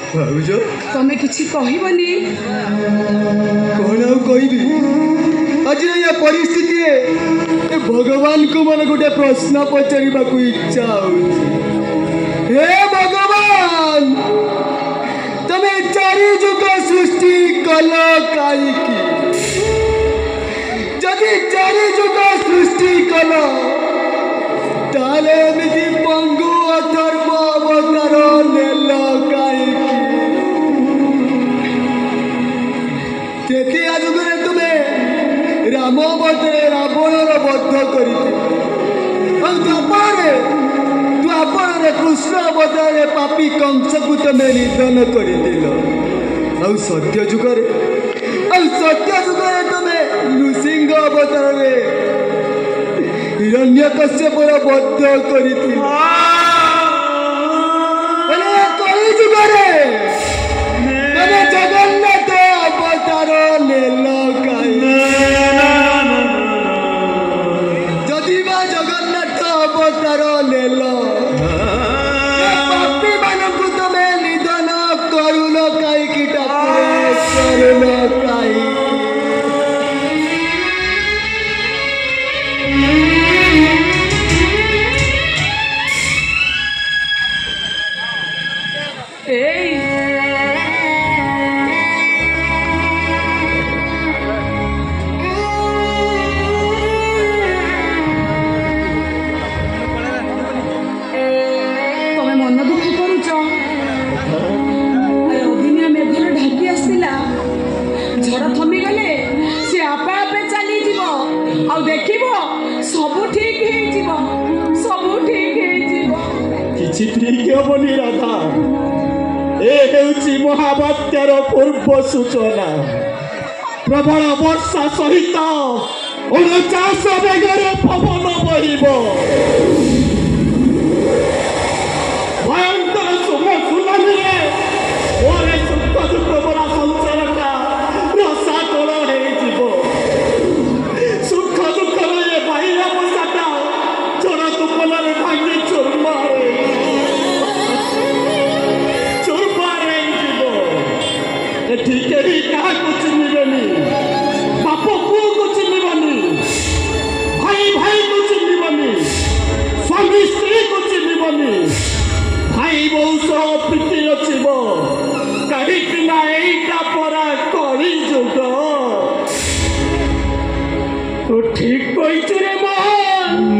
भाउज तमें किसी कहबनी कौन कहबी आज या परिस्थिति भगवान को मन गोटे प्रश्न पचारिबा को इच्छा हे भगवान तमे चारि जुग सृष्टि कल कहीं जदि चारि जुग सृष्टि कल ताले एमती पंगु अथर्व अवतार नेल कहीं जुगे तुम्हें राम बदले रावणर बध कर कृष्ण बदले पापी कंस को तुम निधन कर सत्य जुगे तुम्हें नृसिंह अवतार हिरण्यकश्यपर बध कर जुगे जगन्नाथ अवतार नेल जदि जगन्नाथ अवतार नेल पापी मानक तुम निधन करुन कहीं करुन कहीं हबनी राधा ए महाबात्यार पूर्व सूचना प्रबल वर्षा सहित 49 बेगर पवन बहिब भयंकर शुभ सुनामी सुख दुख भरा संसारटा रसातल हो सुख दुखर ये बाहर बसाटा चोर तुफान भांगी चोरमारे क्या चिन्हबनी बाप पुओ को चिन्हबनी भाई भाई को चिन्हबनी स्वामी स्त्री को चिन्हबनी भाई बहु सह प्रीति रचिब कहीं एटा परा कली जुग तो ठीक कही रे मोहन